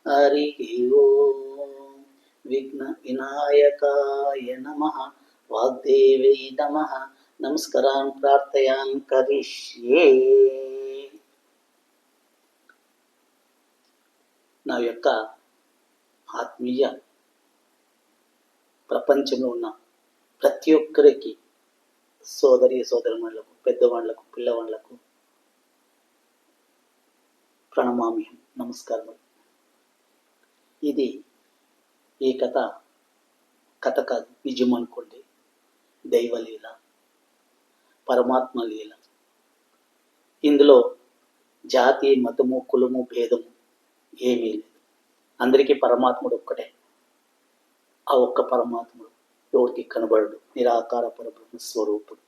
హరి ఓం విఘ్న వినాయకాయ నమః వాగ్దేవై నమః నమస్కారాన్ ప్రార్థయాన్ కరిష్యే. నా యొక్క ఆత్మీయ ప్రపంచంలో ఉన్న ప్రతి ఒక్కరికి, సోదరులకు, పెద్దవాళ్లకు, పిల్లవాళ్లకు ప్రణమామ్యం, నమస్కారం. ఇది ఈ కథ కాదు, నిజం అనుకోండి. దైవలీల, పరమాత్మ లీల. ఇందులో జాతి, మతము, కులము, భేదము ఏమీ లేదు. అందరికీ పరమాత్ముడు ఒక్కటే. ఆ ఒక్క పరమాత్ముడు ఎవరికి కనబడడు, నిరాకార పరబ్రహ్మ స్వరూపుడు.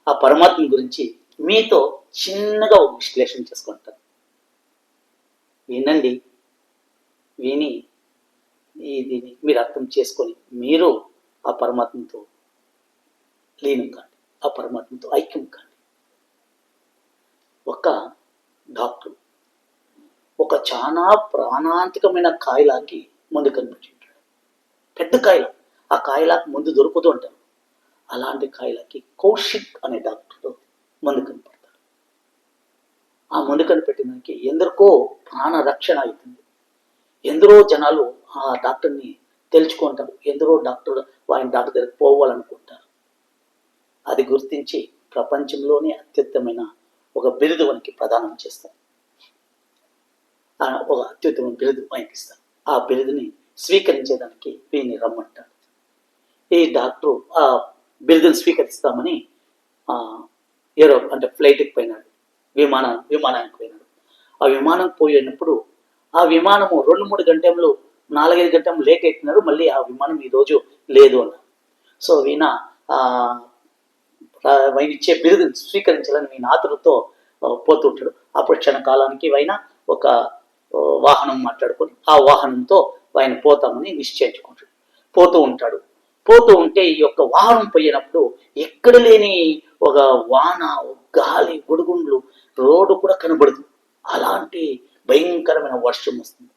ఆ పరమాత్మ గురించి మీతో చిన్నగా ఒక విశ్లేషణ చేసుకుంటాను. వినండి. విని దీన్ని మీరు అర్థం చేసుకొని మీరు ఆ పరమాత్మతో లీనం కాండి, ఆ పరమాత్మతో ఐక్యం కాండి. ఒక డాక్టర్ ఒక చాలా ప్రాణాంతకమైన కాయలాకి మందు కనిపెట్టింటాడు. పెద్ద కాయల, ఆ కాయలాకి మందు దొరుకుతూ ఉంటారు. అలాంటి కాయలకి కౌశిక్ అనే డాక్టర్ మందు కనిపెడతాడు. ఆ మందు కనిపెట్టినానికి ఎందరికో ప్రాణ రక్షణ అవుతుంది. ఎందరో జనాలు ఆ డాక్టర్ని తెలుసుకుంటారు. ఎందరో ఆయన డాక్టర్ దగ్గరికి పోవాలనుకుంటారు. అది గుర్తించి ప్రపంచంలోనే అత్యుత్తమైన ఒక బిరుదు వానికి ప్రదానం చేస్తారు. ఒక అత్యుత్తమైన బిరుదు ఆయనకి ఇస్తారు. ఆ బిరుదుని స్వీకరించేదానికి వీరిని రమ్మంటారు. ఈ డాక్టరు ఆ బిరుదుని స్వీకరిస్తామని ఫ్లైట్కి పోయినాడు. విమానానికి పోయినాడు. ఆ విమానం పోయినప్పుడు ఆ విమానము 2-3 గంటలు 4-5 గంటలు లేట్ అవుతున్నారు. మళ్ళీ ఆ విమానం ఈరోజు లేదు అన్నారు. సో ఈయన ఇచ్చే బిరుదుని స్వీకరించాలని ఈయన ఆతురతో పోతుంటాడు. అప్పుడు క్షణకాలానికి ఆయన ఒక వాహనం మాట్లాడుకొని ఆ వాహనంతో ఆయన పోతామని నిశ్చయించుకుంటాడు. పోతూ ఉంటే ఈ యొక్క వాహనం పోయినప్పుడు ఎక్కడ లేని ఒక వాన, గాలి, గుడుగుండ్లు, రోడ్డు కూడా కనబడుతుంది. అలాంటి భయంకరమైన వర్షం వస్తుంది.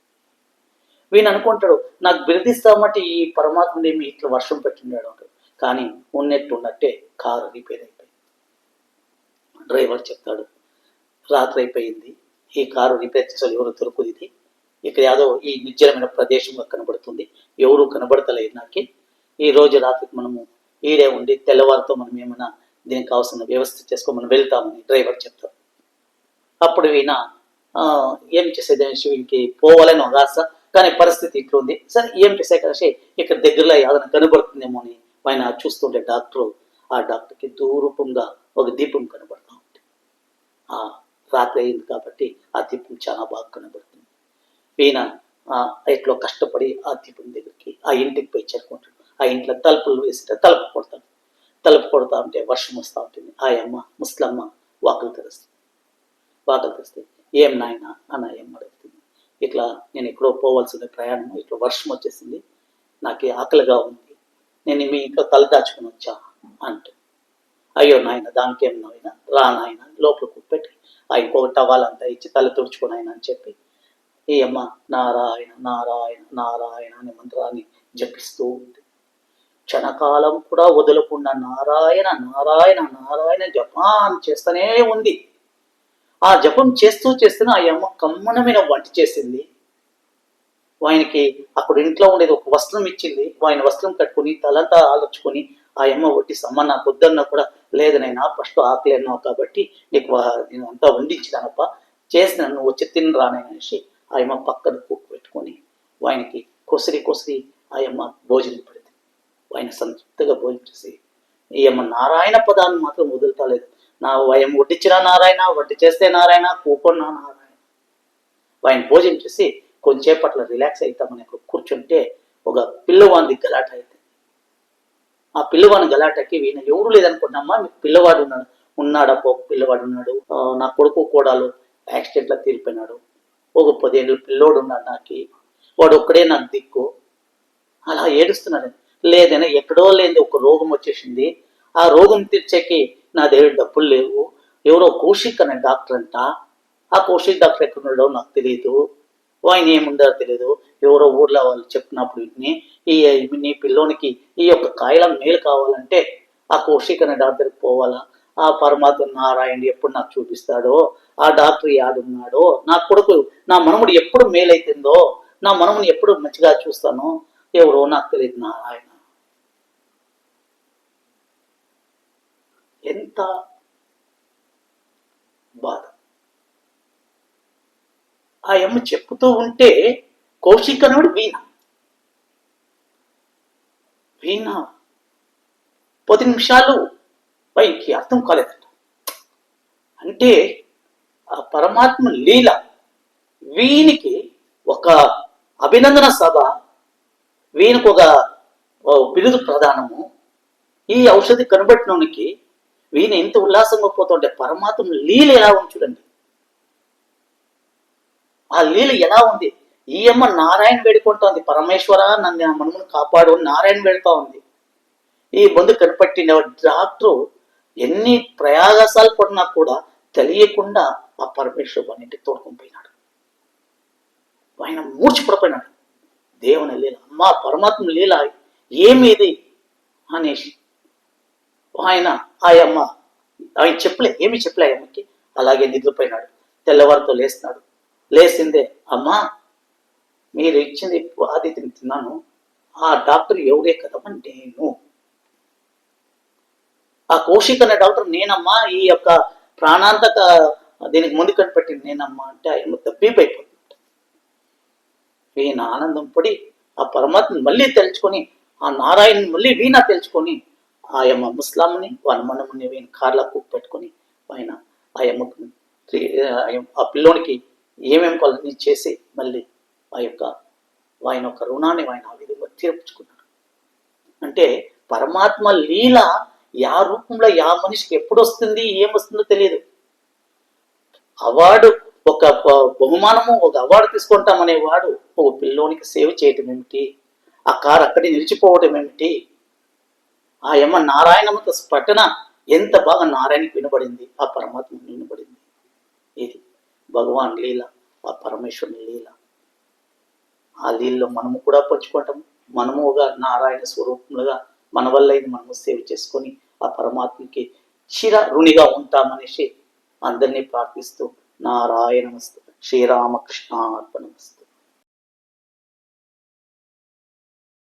వీని అనుకుంటాడు, నాకు బిరుదిస్తామంటే ఈ పరమాత్ముడు ఏమి ఇట్లా వర్షం పెట్టినాడు అంటాడు. కానీ ఉన్నట్టే కారు రిపేర్ అయిపోయింది. డ్రైవర్ చెప్తాడు, రాత్రి అయిపోయింది, ఈ కారు రిపేర్ చేసే ఎవరు దొరుకుతుంది, ఇది ఇక్కడ ఏదో ఈ నిర్జనమైన ప్రదేశంగా కనబడుతుంది, ఎవరు కనబడతలేదు నాకు, ఈ రోజు రాత్రికి మనము ఈడే ఉండి తెల్లవారితో మనం ఏమైనా దీనికి కావాల్సిన వ్యవస్థ చేసుకొని మనం వెళ్తామని డ్రైవర్ చెప్తాడు. అప్పుడు ఈయన ఏం చేసేది, వీనికి పోవాలని ఒక ఆశ, కానీ పరిస్థితి ఇట్లుంది. సరే ఏం చేసే కలిసి ఇక్కడ దగ్గరలో ఏదైనా కనబడుతుందేమో అని ఆయన చూస్తుంటే ఆ డాక్టర్కి దూరూపంగా ఒక దీపం కనబడతా ఉంటుంది. ఆ రాత్రి అయింది కాబట్టి ఆ దీపం చాలా బాగా కనబడుతుంది. ఈయన ఇట్లో కష్టపడి ఆ దీపం దగ్గరికి ఆ ఇంటికి పోయి చేరుకుంటాడు. ఆ ఇంట్లో తలుపులు వేస్తే తలుపు కొడతా ఉంటే వర్షం వస్తూ ఉంటుంది. ఆ అమ్మ ముస్లమ్మ వాకలు తెస్తే ఏం నాయన అని అమ్మ అడుగుతుంది. ఇట్లా నేను ఎక్కడో పోవాల్సిన ప్రయాణం, ఇట్లా వర్షం వచ్చేసింది, నాకు ఆకలిగా ఉంది, నేను మీ ఇంట్లో తల దాచుకుని వచ్చా అంటూ. అయ్యో నాయన, దానికి ఏం నాయన, రా నాయన లోపల కూపెట్టి ఆ ఇంకొక టవాలంతా ఇచ్చి తల తుడుచుకుని ఆయన అని చెప్పి ఈ అమ్మ నారాయణ నారాయణ నారాయణ అనే మంత్రాన్ని జపిస్తూ ఉంది. క్షణకాలం కూడా వదలకుండా నారాయణ నారాయణ నారాయణ జపాన్ చేస్తూనే ఉంది. ఆ జపం చేస్తూనే ఆ అమ్మ కమ్మనమైన వంట చేసింది. ఆయనకి అక్కడ ఇంట్లో ఉండేది ఒక వస్త్రం ఇచ్చింది. ఆయన వస్త్రం కట్టుకుని తలంతా ఆలోచుకొని ఆ అమ్మ వడ్డీ సమ్మ నాకు వద్దన్నా కూడా, లేదు నైనా ఫస్ట్ ఆకలి అన్నావు కాబట్టి నీకు నేను అంతా వండించినానప్ప, చేసి నన్ను వచ్చి తిని రాననేసి ఆ అమ్మ పక్కన కూకు పెట్టుకొని ఆయనకి కొసిరి ఆ అమ్మ భోజనం పెడితే ఆయన సంతృప్తిగా భోజనం చేసి ఈ అమ్మ నారాయణ పదాన్ని మాత్రం వదులుతలేదు. నా వయం వడ్డించినా నారాయణ, వడ్డీ చేస్తే నారాయణ, కూకున్నా నారాయణ. ఆయన భోజనం చేసి కొంచెంసేపట్ల రిలాక్స్ అవుతామని కూర్చుంటే ఒక పిల్లవాడిని గలాట అవుతుంది. ఆ పిల్లవాడిని గలాటకి ఈయన ఎవరు లేదనుకుంటున్నామా, మీకు పిల్లవాడు ఉన్నాడప్ప, ఒక పిల్లవాడు ఉన్నాడు, నా కొడుకు కోడాలు యాక్సిడెంట్లో తీరిపోయినాడు, ఒక 10 ఏళ్ళ పిల్లోడు ఉన్నాడు, నాకు వాడు ఒక్కడే నాకు దిక్కు, అలా ఏడుస్తున్నాడు. లేదైనా ఎక్కడో లేని ఒక రోగం వచ్చేసింది, ఆ రోగం తీర్చేకి నా దగ్గర డబ్బులు లేవు, ఎవరో కౌశిక్ అనే డాక్టర్ అంట, ఆ కౌశిక్ డాక్టర్ ఎక్కడున్నాడో నాకు తెలియదు, ఆయన ఏముండారో తెలియదు. ఎవరో ఊర్లో వాళ్ళు చెప్పినప్పుడు విని నీ పిల్లోనికి ఈ యొక్క కాయల మేలు కావాలంటే ఆ కౌశిక్ అనే డాక్టర్కి పోవాలా, ఆ పరమాత్మ నారాయణ ఎప్పుడు నాకు చూపిస్తాడో, ఆ డాక్టర్ యాడున్నాడో, నా కొడుకు నా మనముడు ఎప్పుడు మేలైతుందో, నా మనముని ఎప్పుడు మంచిగా చూస్తానో ఎవరో నాకు తెలియదు నారాయణ. ఎంత బాధ. ఆ అమ్మ చెప్పుతూ ఉంటే కౌశిక్ అనేవాడు వీణ వీణ 10 నిమిషాలు పైకి అర్థం కాలేదట. అంటే ఆ పరమాత్మ లీల, వీనికి ఒక అభినందన సభ, వీనికి ఒక బిరుదు ప్రధానము, ఈ ఔషధి కనబట్టినోనికి వీని ఎంత ఉల్లాసంగా పోతుంటే పరమాత్మ లీల ఎలా ఉంది చూడండి. ఆ లీల ఎలా ఉంది. ఈ అమ్మ నారాయణ వేడుకుంటోంది, పరమేశ్వర నన్ను మనమును కాపాడు నారాయణ వేడుతా ఉంది. ఈ మందు కనిపెట్టిన డాక్టర్ ఎన్ని ప్రయాసాలు పడినా కూడా తెలియకుండా ఆ పరమేశ్వరు అన్నింటికి తోడుకొని పోయినాడు. ఆయన మూర్చిపడిపోయినాడు. దేవుని లీల, అమ్మా పరమాత్మ లీల ఏమిది అనేసి ఆయన ఏమి చెప్పలే ఆయనకి. అలాగే నిద్రపోయినాడు. తెల్లవారితో లేస్తున్నాడు. లేచిందే, అమ్మా మీరు ఇచ్చింది అది తిన్నాను, ఆ డాక్టర్ ఎవరే కదమ్మా నేను, ఆ కౌశిక్ అనే డాక్టర్ నేనమ్మా, ఈ యొక్క ప్రాణాంతక దీనికి ముందు కనిపెట్టింది నేనమ్మా అంటే ఆయన తప్పిపోయిపోతుంది. ఈయన ఆనందం పడి ఆ పరమాత్మని మళ్ళీ తెలుసుకొని, ఆ నారాయణ మళ్ళీ వీణ తెలుసుకొని ఆ యమ్మ ముస్లాంని వాళ్ళ మనముని వీణ కార్లా పెట్టుకొని ఆయన ఆ యమ్మకు ఆ పిల్లోనికి ఏమేమి కొలని చేసి మళ్ళీ ఆయన యొక్క రుణాన్ని ఆయన ఆ విధంగా తీర్చుకున్నాడు. అంటే పరమాత్మ లీల యా రూపంలో యా మనిషికి ఎప్పుడు వస్తుంది ఏమొస్తుందో తెలియదు. అవార్డు ఒక బహుమానము ఒక అవార్డు తీసుకుంటామనేవాడు ఒక పిల్లోనికి సేవ చేయటం ఏమిటి, ఆ కారు అక్కడే నిలిచిపోవడం ఏమిటి, ఆ యమ్మ నారాయణమత పట్టణ ఎంత బాగా నారాయణకి వినబడింది, ఆ పరమాత్మ వినబడింది. ఇది భగవాన్ లీల, ఆ పరమేశ్వరుని లీల. ఆ లీలలో మనము కూడా పంచుకుంటాం. మనము ఒక నారాయణ స్వరూపములుగా మన వల్ల ఇది మనము సేవ చేసుకొని ఆ పరమాత్మకి చిర రుణిగా ఉంటామనేసి అందరినీ ప్రార్థిస్తూ నారాయణమస్తు. శ్రీరామకృష్ణార్పణమస్తు.